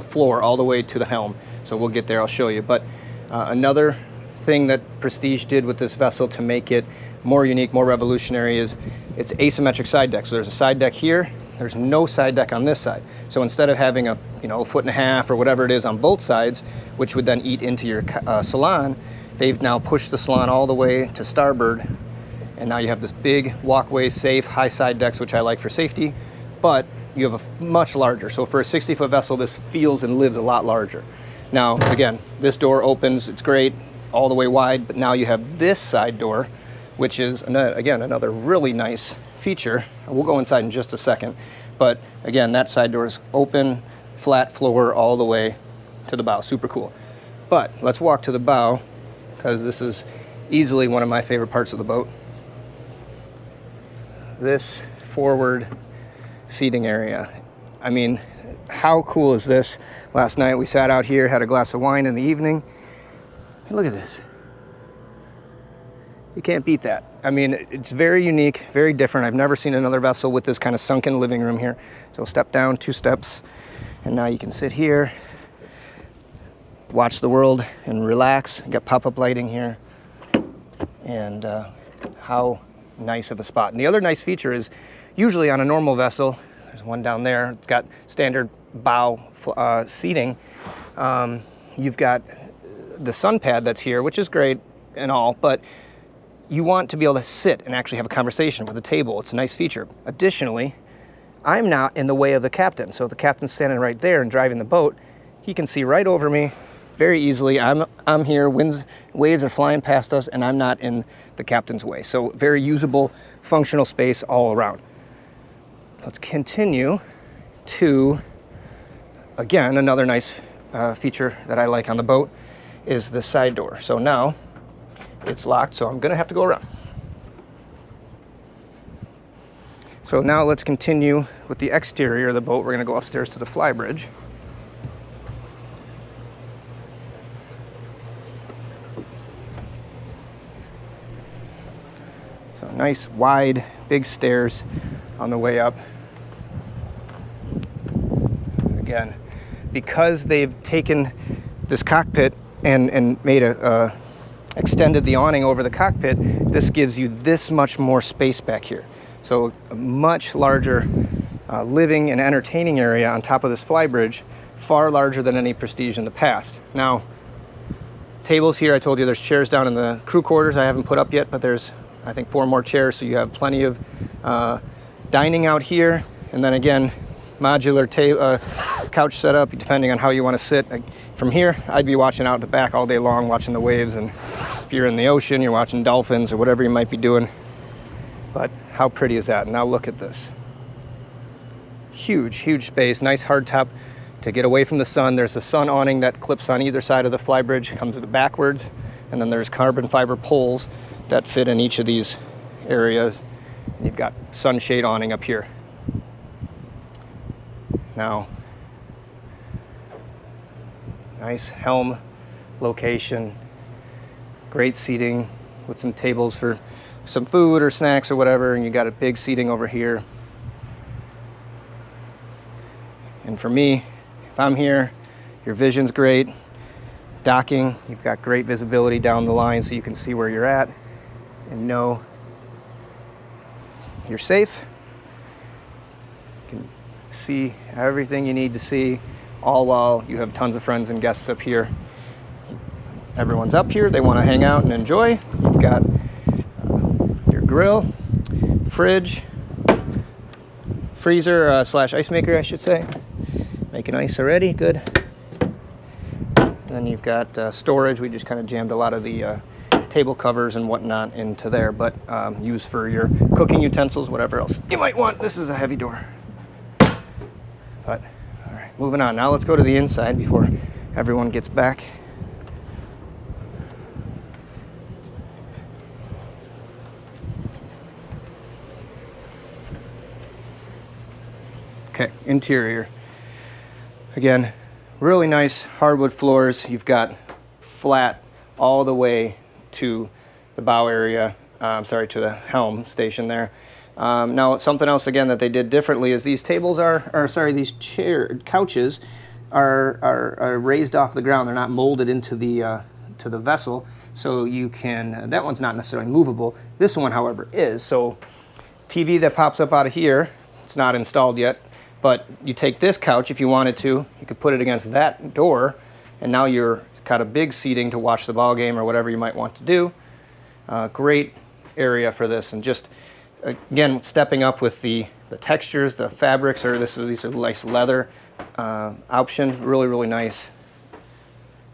floor all the way to the helm. So we'll get there, I'll show you. But another thing that Prestige did with this vessel to make it more unique, more revolutionary is it's asymmetric side deck. So there's a side deck here, there's no side deck on this side. So instead of having a 1.5 foot or whatever it is on both sides, which would then eat into your salon, they've now pushed the salon all the way to starboard, and now you have this big walkway, safe, high side decks, which I like for safety, but you have a much larger. So for a 60-foot vessel, this feels and lives a lot larger. Now, again, this door opens, it's great, all the way wide, but now you have this side door, which is, again, another really nice feature. We'll go inside in just a second, but again, that side door is open, flat floor all the way to the bow, super cool. But let's walk to the bow, because this is easily one of my favorite parts of the boat. This forward seating area. I mean, how cool is this? Last night we sat out here, had a glass of wine in the evening. Hey, look at this. You can't beat that. I mean, it's very unique, very different. I've never seen another vessel with this kind of sunken living room here. So step down, 2 steps, and now you can sit here, watch the world, and relax. You got pop-up lighting here, and how nice of a spot. And the other nice feature is, usually on a normal vessel, there's one down there, it's got standard bow seating. You've got the sun pad that's here, which is great and all, but you want to be able to sit and actually have a conversation with the table. It's a nice feature. Additionally, I'm not in the way of the captain. So if the captain's standing right there and driving the boat, he can see right over me very easily. I'm here, waves are flying past us, and I'm not in the captain's way. So very usable, functional space all around. Let's continue to, again, another nice feature that I like on the boat is the side door. So now it's locked, so I'm gonna have to go around. So now let's continue with the exterior of the boat. We're gonna go upstairs to the flybridge. So nice, wide, big stairs on the way up. Again, because they've taken this cockpit and made extended the awning over the cockpit, this gives you this much more space back here. So a much larger living and entertaining area on top of this flybridge, far larger than any Prestige in the past. Now, tables here, I told you there's chairs down in the crew quarters I haven't put up yet, but there's, I think, 4 more chairs, so you have plenty of dining out here. And then again, modular couch setup, depending on how you want to sit. From here, I'd be watching out the back all day long, watching the waves, and if you're in the ocean, you're watching dolphins or whatever you might be doing. But how pretty is that? Now look at this. Huge, huge space, nice hardtop to get away from the sun. There's a sun awning that clips on either side of the flybridge, comes backwards, and then there's carbon fiber poles that fit in each of these areas. You've got sunshade awning up here. Now, nice helm location, great seating with some tables for some food or snacks or whatever, and you got a big seating over here. And for me, if I'm here, your vision's great. Docking, you've got great visibility down the line so you can see where you're at and know you're safe. You can see everything you need to see, all while you have tons of friends and guests up here. Everyone's up here, they want to hang out and enjoy. You've got your grill, fridge, freezer slash ice maker, I should say. Making ice already, good. And then you've got storage. We just kind of jammed a lot of the table covers and whatnot into there, but used for your cooking utensils, whatever else you might want. This is a heavy door. But, all right, moving on. Now let's go to the inside before everyone gets back. Okay, interior. Again, really nice hardwood floors. You've got flat all the way to the bow area, to the helm station there. Now, something else again that they did differently is these tables these couches are raised off the ground. They're not molded into the vessel, so you can. That one's not necessarily movable. This one, however, is. So, TV that pops up out of here. It's not installed yet, but you take this couch if you wanted to. You could put it against that door, and now you're got a big seating to watch the ball game or whatever you might want to do. Great area for this, and just again stepping up with the textures, the fabrics, these are nice leather option, really nice.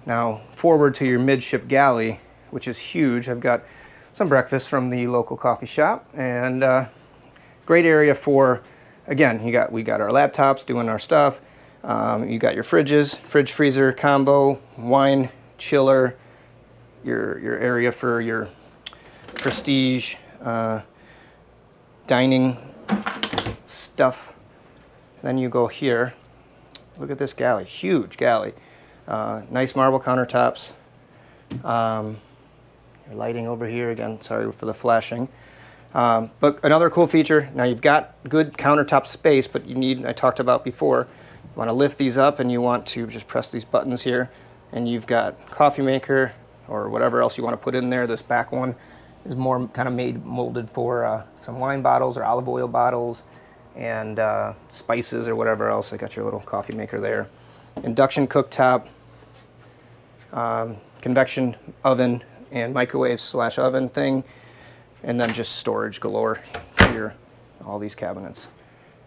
Now forward to your midship galley, which is huge. I've got some breakfast from the local coffee shop, and great area for, again, we got our laptops doing our stuff. You got your fridges, fridge freezer combo, wine chiller, your area for your Prestige dining stuff. Then you go here. Look at this galley, huge galley. Nice marble countertops. Your lighting over here, again, sorry for the flashing. But another cool feature, now you've got good countertop space, but you need, I talked about before, you want to lift these up and you want to just press these buttons here, and you've got coffee maker or whatever else you want to put in there. This back one is more kind of molded for some wine bottles or olive oil bottles and spices or whatever else. I got your little coffee maker there. Induction cooktop, convection oven and microwave / oven thing, and then just storage galore here, all these cabinets.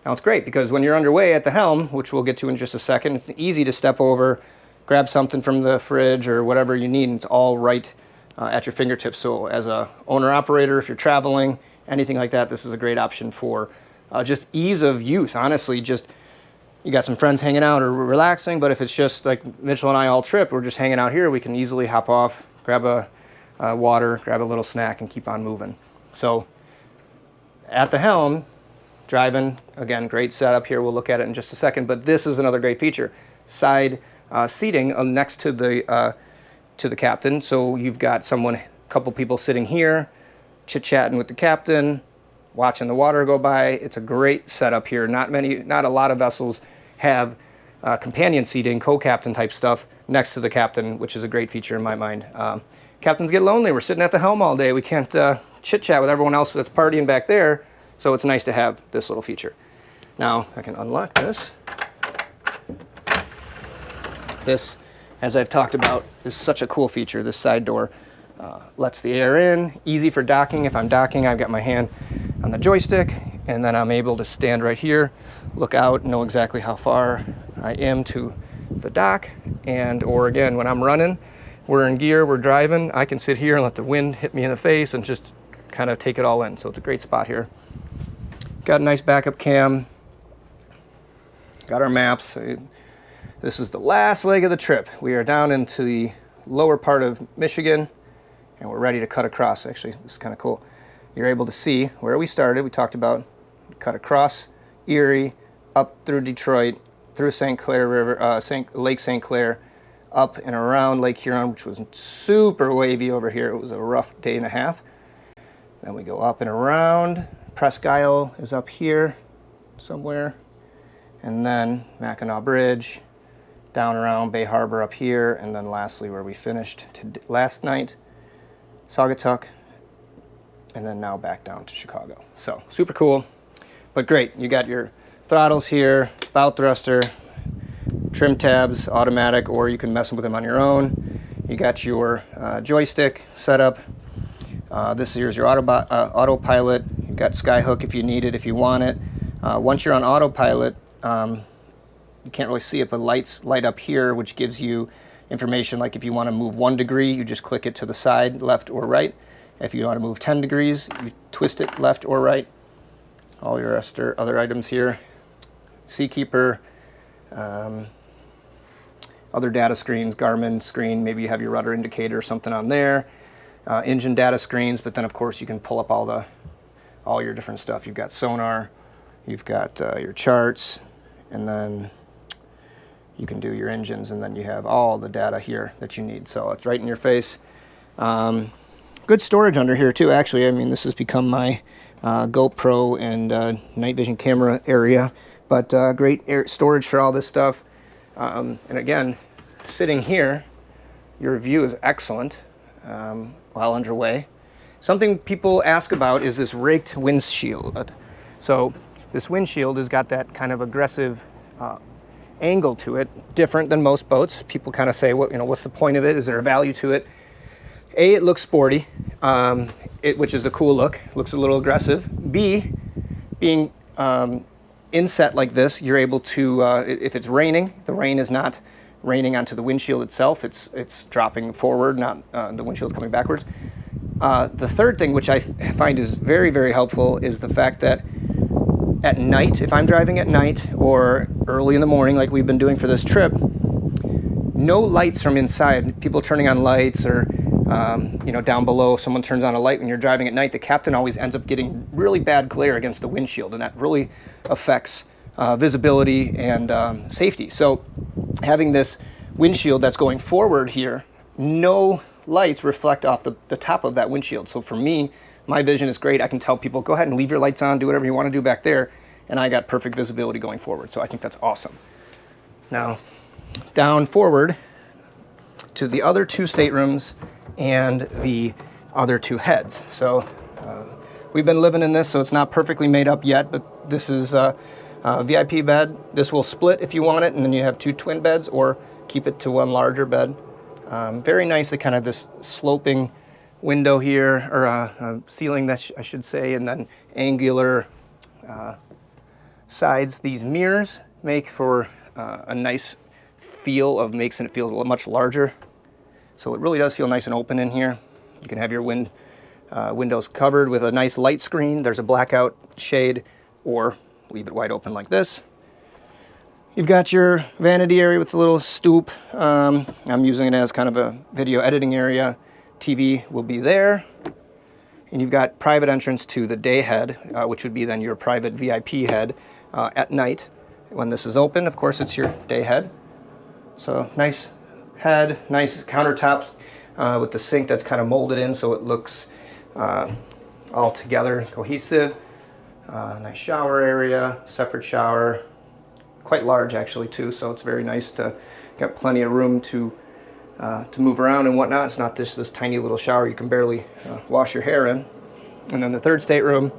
Now it's great because when you're underway at the helm, which we'll get to in just a second, it's easy to step over, grab something from the fridge or whatever you need, and it's all right at your fingertips. So as a owner-operator, if you're traveling, anything like that, this is a great option for just ease of use. Honestly, just you got some friends hanging out or relaxing, but if it's just like Mitchell and I all trip, we're just hanging out here, we can easily hop off, grab a water, grab a little snack, and keep on moving. So at the helm, driving, again, great setup here. We'll look at it in just a second, but this is another great feature. Side seating next to the captain. So you've got a couple people sitting here, chit-chatting with the captain, watching the water go by. It's a great setup here. Not a lot of vessels have companion seating, co-captain type stuff next to the captain, which is a great feature in my mind. Captains get lonely. We're sitting at the helm all day. We can't chit-chat with everyone else that's partying back there, so it's nice to have this little feature. Now, I can unlock this. This, as I've talked about, is such a cool feature. This side door lets the air in, easy for docking. If I'm docking, I've got my hand on the joystick, and then I'm able to stand right here, look out, know exactly how far I am to the dock, or again, when I'm running, we're in gear, we're driving, I can sit here and let the wind hit me in the face and just kind of take it all in. So it's a great spot here. Got a nice backup cam, got our maps. This is the last leg of the trip. We are down into the lower part of Michigan, and we're ready to cut across. Actually, this is kind of cool. You're able to see where we started. We talked about cut across Erie, up through Detroit, through St. Clair River, Lake St. Clair, up and around Lake Huron, which was super wavy over here. It was a rough day and a half. Then we go up and around. Presque is up here somewhere. And then Mackinac Bridge, down around Bay Harbor up here, and then lastly where we finished last night, Saugatuck, and then now back down to Chicago. So super cool, but great. You got your throttles here, bow thruster, trim tabs, automatic, or you can mess with them on your own. You got your joystick set up. Here's your autopilot. You've got Skyhook if you need it, if you want it. Once you're on autopilot, you can't really see it, but lights light up here, which gives you information like if you want to move 1 degree, you just click it to the side, left or right. If you want to move 10 degrees, you twist it left or right. All your other items here. Seakeeper, other data screens, Garmin screen, maybe you have your rudder indicator or something on there. Engine data screens, but then of course you can pull up all your different stuff. You've got sonar, you've got your charts, and then you can do your engines, and then you have all the data here that you need. So it's right in your face. Good storage under here too, actually. I mean, this has become my GoPro and night vision camera area, but great storage for all this stuff. And again, sitting here, your view is excellent while underway. Something people ask about is this raked windshield. So this windshield has got that kind of aggressive angle to it, different than most boats. People kind of say, well, what's the point of it? Is there a value to it? A, it looks sporty, which is a cool look. Looks a little aggressive. B, being inset like this, you're able to, if it's raining, the rain is not raining onto the windshield itself. It's dropping forward, not the windshield coming backwards. The third thing, which I find is very, very helpful, is the fact that at night, if I'm driving at night or early in the morning like we've been doing for this trip, no lights from inside. People turning on lights or down below, if someone turns on a light when you're driving at night, the captain always ends up getting really bad glare against the windshield, and that really affects visibility and safety. So having this windshield that's going forward here, no lights reflect off the top of that windshield. So for me, my vision is great. I can tell people, go ahead and leave your lights on, do whatever you want to do back there, and I got perfect visibility going forward. So I think that's awesome. Now, down forward to the other 2 staterooms and the other 2 heads. So we've been living in this, so it's not perfectly made up yet, but this is a VIP bed. This will split if you want it, and then you have 2 twin beds, or keep it to 1 larger bed. Very nice, kind of this sloping window here, or ceiling, that I should say, and then angular sides. These mirrors make for a nice feel of, makes it feel much larger. So it really does feel nice and open in here. You can have your windows covered with a nice light screen. There's a blackout shade, or leave it wide open like this. You've got your vanity area with a little stoop. I'm using it as kind of a video editing area. TV will be there. And you've got private entrance to the day head, which would be then your private VIP head at night. When this is open, of course, it's your day head. So nice head, nice countertops with the sink that's kind of molded in so it looks all together, cohesive. Nice shower area, separate shower, quite large actually too, so it's very nice to get plenty of room to move around and whatnot. It's not just this tiny little shower you can barely wash your hair in. And then the 3rd stateroom,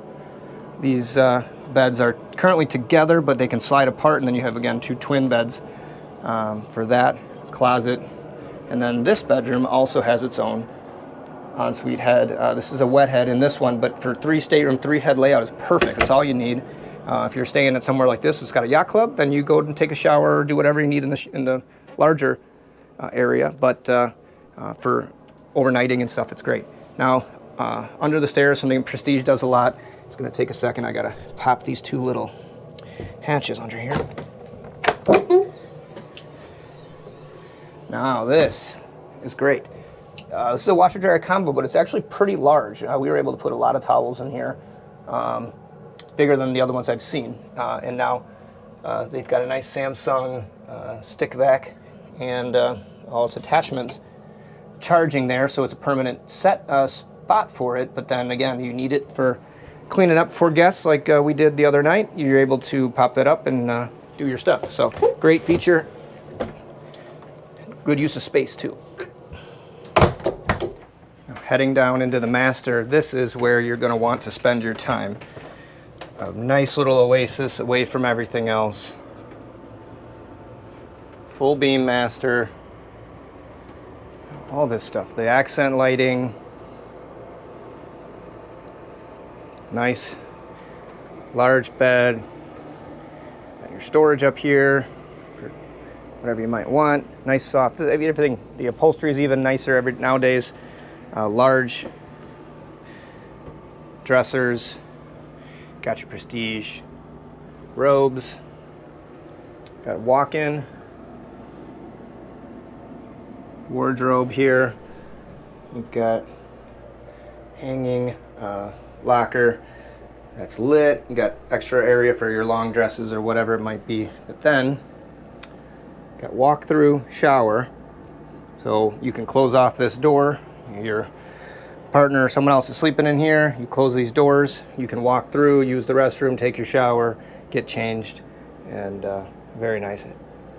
these beds are currently together, but they can slide apart, and then you have again 2 twin beds for that. Closet. And then this bedroom also has its own ensuite head. This is a wet head in this one, but for 3 stateroom, 3 head layout is perfect. That's all you need. If you're staying at somewhere like this, it's got a yacht club, then you go and take a shower or do whatever you need in the larger area. But for overnighting and stuff, it's great. Now, under the stairs, something Prestige does a lot. It's going to take a second. I got to pop these 2 little hatches under here. Now, this is great. This is a washer dryer combo, but it's actually pretty large. We were able to put a lot of towels in here, bigger than the other ones I've seen. And now they've got a nice Samsung stick vac and all its attachments charging there, so it's a permanent set spot for it. But then again, you need it for cleaning up for guests like we did the other night. You're able to pop that up and do your stuff. So great feature. Good use of space too. Heading down into the master, this is where you're going to want to spend your time. A nice little oasis away from everything else. Full beam master. All this stuff. The accent lighting. Nice large bed. Got your storage up here for whatever you might want. Nice soft, everything. The upholstery is even nicer nowadays. Large dressers. Got your Prestige robes. Got a walk-in wardrobe here. You've got hanging locker that's lit. You got extra area for your long dresses or whatever it might be. But then got walk-through shower, so you can close off this door. Your partner or someone else is sleeping in here, you close these doors, you can walk through, use the restroom, take your shower, get changed, and very nice.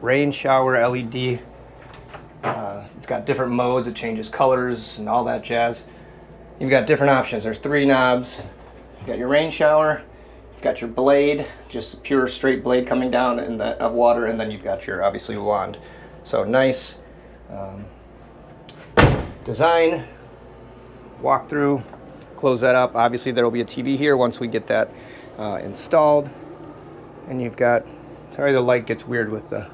Rain shower LED. It's got different modes, it changes colors and all that jazz. You've got different options. There's 3 knobs. You've got your rain shower, you've got your blade, just pure straight blade coming down of water, and then you've got your, obviously, wand. So nice design. Walk through, close that up. Obviously there will be a TV here once we get that installed. And you've got, sorry the light gets weird with the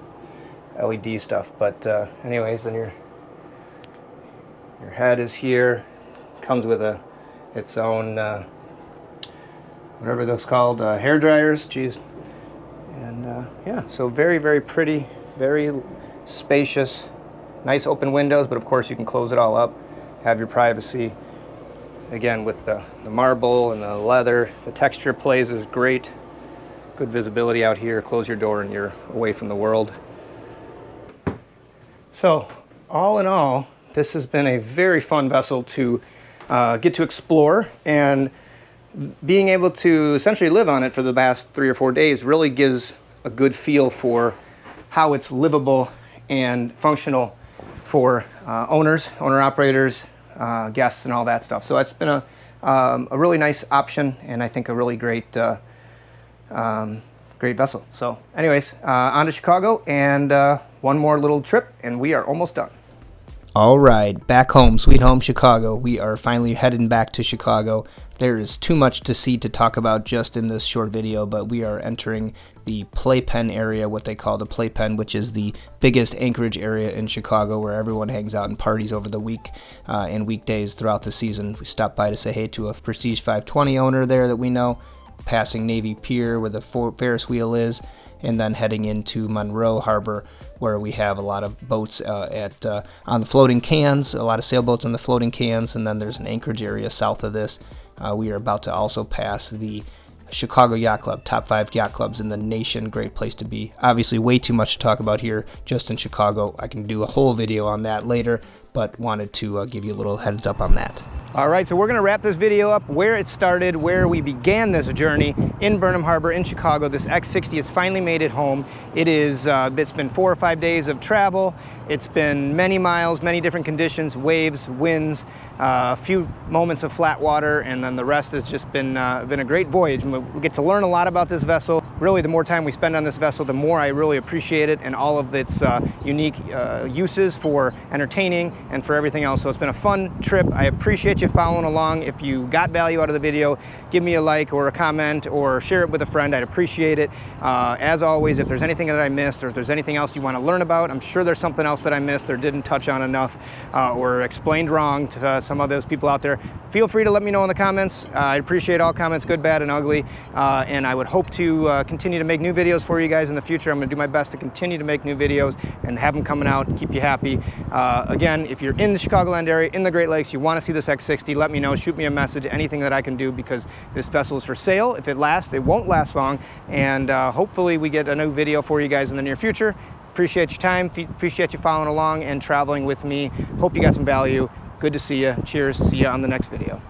LED stuff, but anyways, then your head is here. Comes with its own whatever those called, hair dryers. Geez. And yeah, so very, very pretty, very spacious, nice open windows, but of course you can close it all up, have your privacy. Again, with the marble and the leather, the texture plays is great. Good visibility out here. Close your door and you're away from the world. So, all in all, This has been a very fun vessel to get to explore, and being able to essentially live on it for the past 3 or 4 days really gives a good feel for how it's livable and functional for owner-operators, guests, and all that stuff. So it's been a really nice option, and I think a really great great vessel. So anyways, on to Chicago, and one more little trip, and we are almost done. All right, back home, sweet home Chicago. We are finally heading back to Chicago. There is too much to see to talk about just in this short video, but we are entering the Playpen area, what they call the Playpen, which is the biggest anchorage area in Chicago where everyone hangs out and parties over the week and weekdays throughout the season. We stopped by to say hey to a Prestige 520 owner there that we know, passing Navy Pier where the Ferris wheel is, and then heading into Monroe Harbor, where we have a lot of boats on the floating cans, a lot of sailboats on the floating cans, and then there's an anchorage area south of this. We are about to also pass the Chicago Yacht Club, top 5 yacht clubs in the nation. Great place to be. Obviously way too much to talk about here just in Chicago. I can do a whole video on that later, but wanted to give you a little heads up on that. All right, so we're gonna wrap this video up where it started, where we began this journey in Burnham Harbor in Chicago. This X60 has finally made it home. It's been 4 or 5 days of travel. It's been many miles, many different conditions, waves, winds, a few moments of flat water, and then the rest has just been a great voyage. We get to learn a lot about this vessel. Really, the more time we spend on this vessel, the more I really appreciate it and all of its unique uses for entertaining and for everything else. So it's been a fun trip. I appreciate you following along. If you got value out of the video, give me a like or a comment or share it with a friend. I'd appreciate it. As always, if there's anything that I missed or if there's anything else you want to learn about, I'm sure there's something else that I missed or didn't touch on enough or explained wrong to some of those people out there. Feel free to let me know in the comments. I appreciate all comments, good, bad, and ugly. And I would hope to continue to make new videos for you guys in the future. I'm going to do my best to continue to make new videos and have them coming out and keep you happy. Again, if you're in the Chicagoland area, in the Great Lakes, you want to see this X60, let me know, shoot me a message, anything that I can do, because this vessel is for sale. If it lasts, it won't last long, and hopefully we get a new video for you guys in the near future. Appreciate your time, appreciate you following along and traveling with me. Hope you got some value. Good to see you. Cheers. See you on the next video.